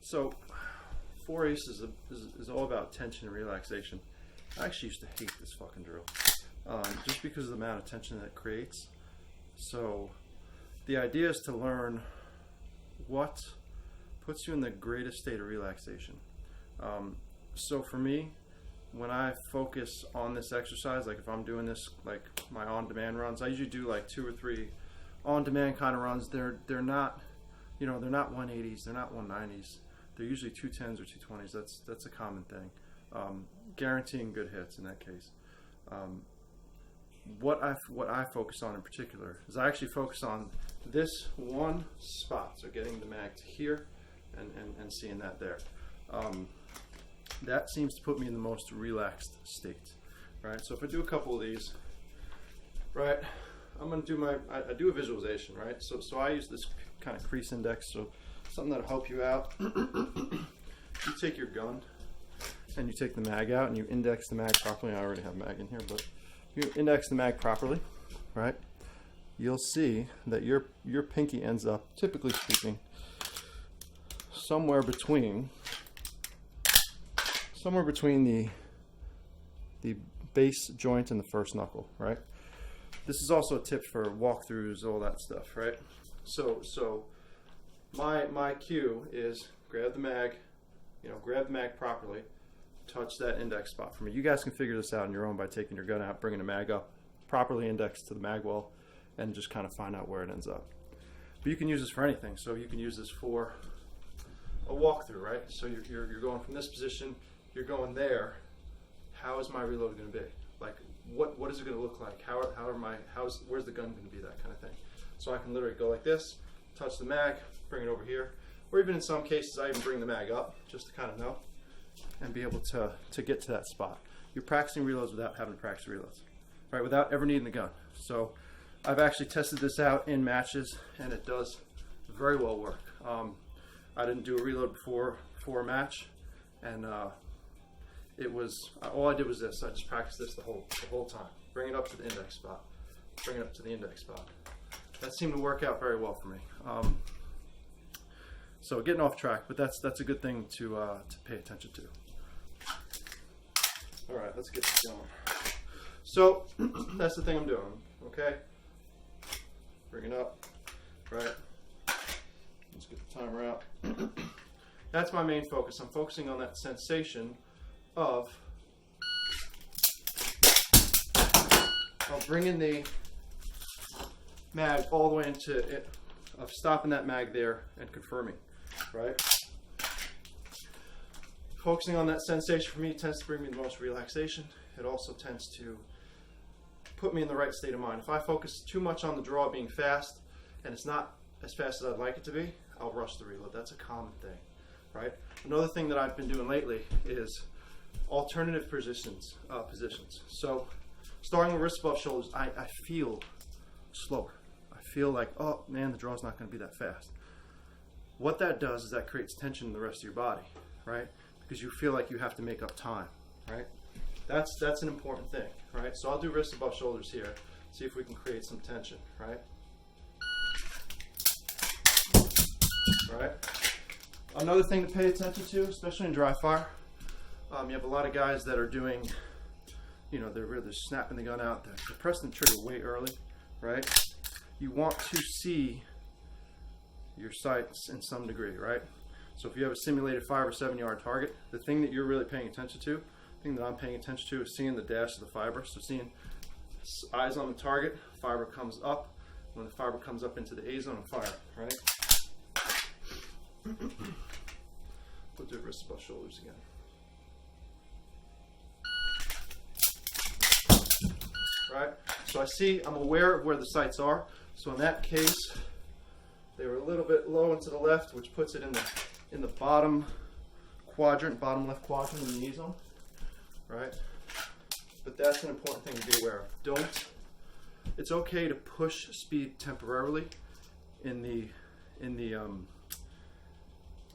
So 4-ace is all about tension and relaxation. I actually used to hate this fucking drill, just because of the amount of tension that it creates. So the idea is to learn what puts you in the greatest state of relaxation. So for me, when I focus on this exercise, like if I'm doing this, like my on-demand runs, I usually do like 2 or 3 on-demand kind of runs. They're not, they're not 180s, they're not 190s. They're usually 210s or 220s. That's a common thing. Guaranteeing good hits in that case. What I focus on in particular is I actually focus on this one spot. So getting the mag to here and seeing that there. That seems to put me in the most relaxed state, right? So if I do a couple of these, right, I'm going to do I do a visualization, right? So I use this kind of crease index, so something that'll help you out. You take your gun and you take the mag out and you index the mag properly. I already have mag in here, but you index the mag properly, right? You'll see that your pinky ends up, typically speaking, somewhere between the base joint and the first knuckle, right? This is also a tip for walkthroughs, all that stuff, right? So my cue is grab the mag, grab the mag properly, touch that index spot for me. You guys can figure this out on your own by taking your gun out, bringing the mag up, properly indexed to the mag well, and just kind of find out where it ends up. But you can use this for anything. So you can use this for a walkthrough, right? So you're going from this position, you're going there. How is my reload going to be? Like, what is it going to look like? Where's the gun going to be? That kind of thing. So I can literally go like this, touch the mag, bring it over here, or even in some cases I even bring the mag up just to kind of know and be able to get to that spot. You're practicing reloads without having to practice reloads, right? Without ever needing the gun. So I've actually tested this out in matches, and it does very well work. I didn't do a reload before a match, and all I did was this. I just practiced this the whole time. Bring it up to the index spot. Bring it up to the index spot. That seemed to work out very well for me. So getting off track, but that's a good thing to pay attention to. All right, let's get this going. So that's the thing I'm doing. Okay, bring it up. Right. Let's get the timer out. That's my main focus. I'm focusing on that sensation of bringing the mag all the way into it, of stopping that mag there and confirming, right? Focusing on that sensation for me tends to bring me the most relaxation. It also tends to put me in the right state of mind. If I focus too much on the draw being fast and it's not as fast as I'd like it to be, I'll rush the reload. That's a common thing, right? Another thing that I've been doing lately is alternative positions. So starting with wrist above shoulders, I feel slower. I feel like, oh man, the draw's not going to be that fast. What that does is that creates tension in the rest of your body, right? Because you feel like you have to make up time, right? That's an important thing, right? So I'll do wrist above shoulders here. See if we can create some tension, right? Right. Another thing to pay attention to, especially in dry fire, you have a lot of guys that are doing, they're snapping the gun out, they're pressing the trigger way early, right? You want to see your sights in some degree, right? So if you have a simulated 5 or 7 yard target, the thing that you're really paying attention to, the thing that I'm paying attention to is seeing the dash of the fiber. So seeing eyes on the target, fiber comes up. When the fiber comes up into the A zone, and fire, right? We'll do wrist above shoulders again. Right? So I'm aware of where the sights are. So in that case, they were a little bit low and to the left, which puts it in the bottom quadrant, bottom left quadrant in the E zone. Right? But that's an important thing to be aware of. It's okay to push speed temporarily in the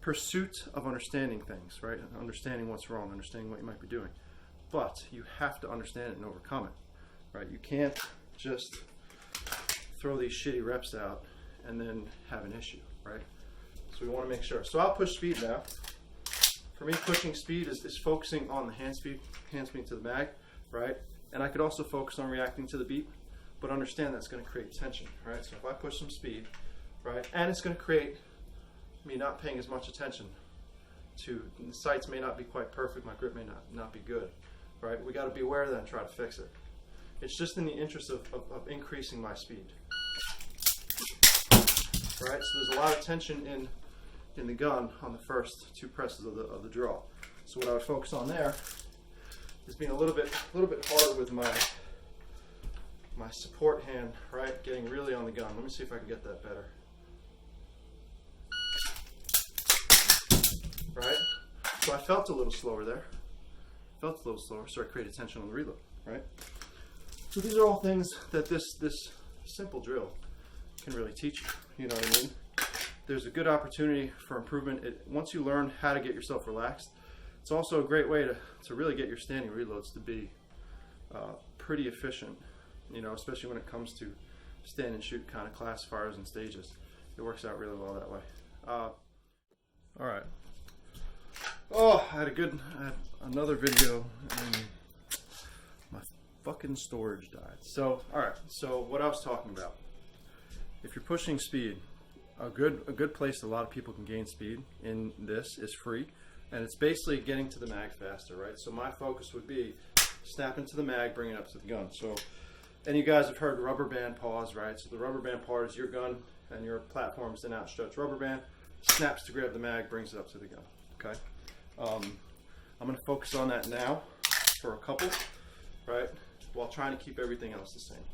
pursuit of understanding things, right? Understanding what's wrong, understanding what you might be doing. But you have to understand it and overcome it, right? You can't just throw these shitty reps out and then have an issue, right? So So we want to make sure. So I'll push speed now. For me, pushing speed is focusing on the hand speed to the mag, right? And I could also focus on reacting to the beep, but understand that's going to create tension, right? So if I push some speed, right, and it's going to create me not paying as much attention to, the sights may not be quite perfect, my grip may not be good, right? We got to be aware of that and try to fix it. It's just in the interest of increasing my speed, right? So there's a lot of tension in the gun on the first 2 presses of the draw. So what I would focus on there is being a little bit harder with my support hand, right? Getting really on the gun. Let me see if I can get that better. Right? So I felt a little slower there. Felt a little slower, so I created tension on the reload, right? So these are all things that this simple drill can really teach you. You know what I mean? There's a good opportunity for improvement. Once you learn how to get yourself relaxed, it's also a great way to really get your standing reloads to be pretty efficient, you know, especially when it comes to stand and shoot kind of classifiers and stages. It works out really well that way. All right. Oh, I had another video and my fucking storage died. So, all right. So what I was talking about, if you're pushing speed, a good place a lot of people can gain speed in this is free, and it's basically getting to the mag faster, right? So my focus would be snapping to the mag, bringing it up to the gun. So, and you guys have heard rubber band pause, right? So the rubber band part is your gun and your platform's an outstretched rubber band, snaps to grab the mag, brings it up to the gun, okay? I'm gonna focus on that now for a couple, right? While trying to keep everything else the same,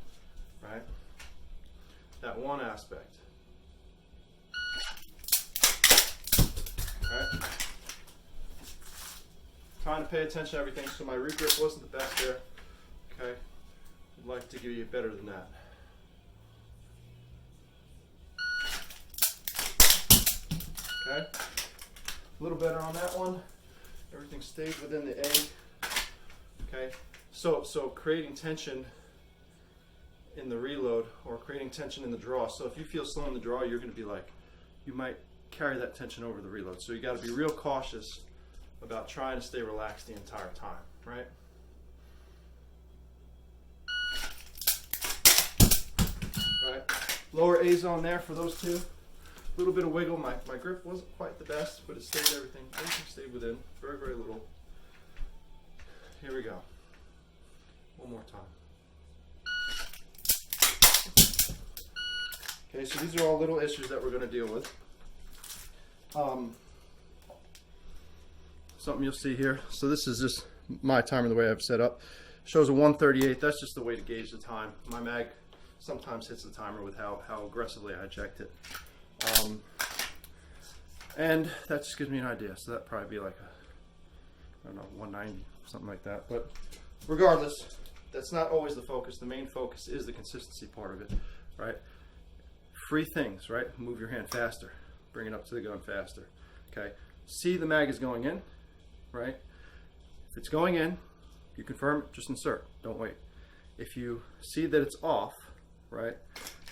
right? That one aspect. Right. Trying to pay attention to everything. So my root grip wasn't the best there. Okay. I'd like to give you better than that. Okay. A little better on that one. Everything stayed within the A. Okay. So creating tension in the reload or creating tension in the draw. So if you feel slow in the draw, you're going to be like, you might carry that tension over the reload. So you got to be real cautious about trying to stay relaxed the entire time, right? Right. Lower A zone there for those two. A little bit of wiggle. My grip wasn't quite the best, but it stayed everything stayed within. Very, very little. Here we go. One more time. Okay, so these are all little issues that we're going to deal with. Something you'll see here. So this is just my timer the way I've set up. Shows a 1:38. That's just the way to gauge the time. My mag sometimes hits the timer with how aggressively I eject it. And that just gives me an idea. So that'd probably be like I don't know, 190, something like that. But regardless, that's not always the focus. The main focus is the consistency part of it, right? Free things, right? Move your hand faster. Bring it up to the gun faster. Okay. See the mag is going in, right? If it's going in, you confirm it, just insert. Don't wait. If you see that it's off, right?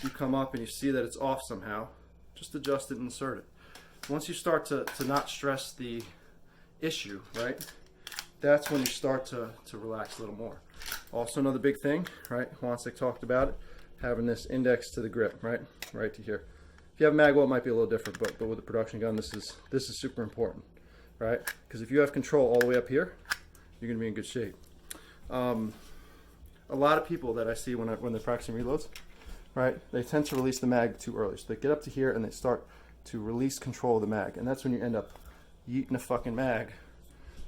You come up and you see that it's off somehow, just adjust it and insert it. Once you start to not stress the issue, right? That's when you start to relax a little more. Also another big thing, right? Wansek talked about it, having this index to the grip, right? Right to here. If you have a mag well, it might be a little different, but with a production gun, this is super important, right? Because if you have control all the way up here, you're going to be in good shape. A lot of people that I see when they're practicing reloads, right? They tend to release the mag too early. So they get up to here and they start to release control of the mag, and that's when you end up yeeting a fucking mag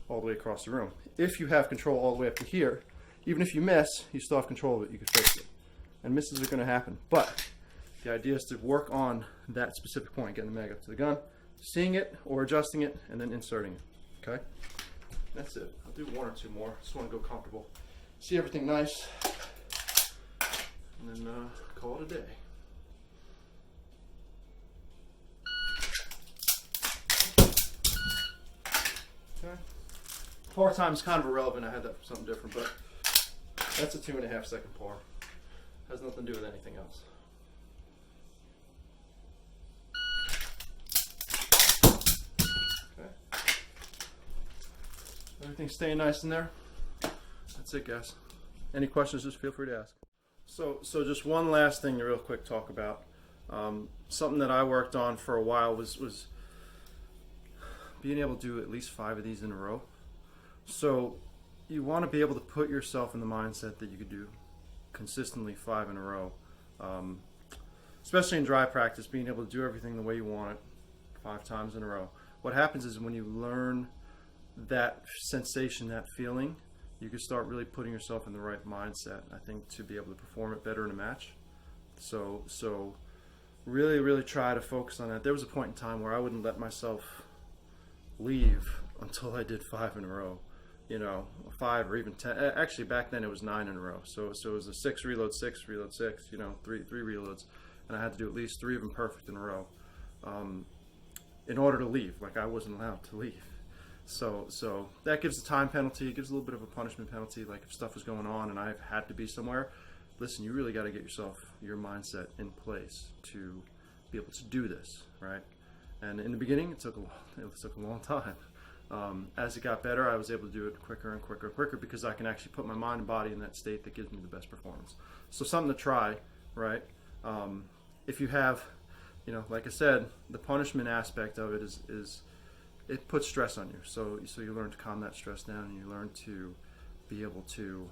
all the way across the room. If you have control all the way up to here, even if you miss, you still have control of it. You can fix it, and misses are going to happen. But the idea is to work on that specific point, getting the mag up to the gun, seeing it or adjusting it, and then inserting it. Okay, that's it. I'll do one or two more. Just want to go comfortable, see everything nice, and then call it a day. Okay. Par time is kind of irrelevant. I had that for something different, but that's a 2.5 second par. Has nothing to do with anything else. Everything's staying nice in there. That's it, guys. Any questions, just feel free to ask. So just one last thing to real quick talk about. Something that I worked on for a while was being able to do at least 5 of these in a row. So you want to be able to put yourself in the mindset that you could do consistently 5 in a row. Especially in dry practice, being able to do everything the way you want it 5 times in a row. What happens is when you learn that sensation, that feeling, you can start really putting yourself in the right mindset, I think, to be able to perform it better in a match. So really try to focus on that. There was a point in time where I wouldn't let myself leave until I did 5 in a row. 5 or even 10. Actually, back then it was 9 in a row. So it was a 6 reload, 6 reload, 6. 3 reloads, and I had to do at least 3 of them perfect in a row, in order to leave. Like, I wasn't allowed to leave. So that gives a time penalty. It gives a little bit of a punishment penalty. Like, if stuff was going on and I've had to be somewhere, listen, you really got to get your mindset in place to be able to do this, right? And in the beginning, it took a long time. As it got better, I was able to do it quicker and quicker and quicker because I can actually put my mind and body in that state that gives me the best performance. So something to try, right? If you have, like I said, the punishment aspect of it is it puts stress on you. So you learn to calm that stress down, and you learn to be able to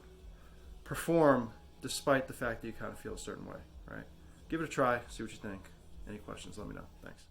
perform despite the fact that you kind of feel a certain way, right? Give it a try, see what you think. Any questions, let me know. Thanks.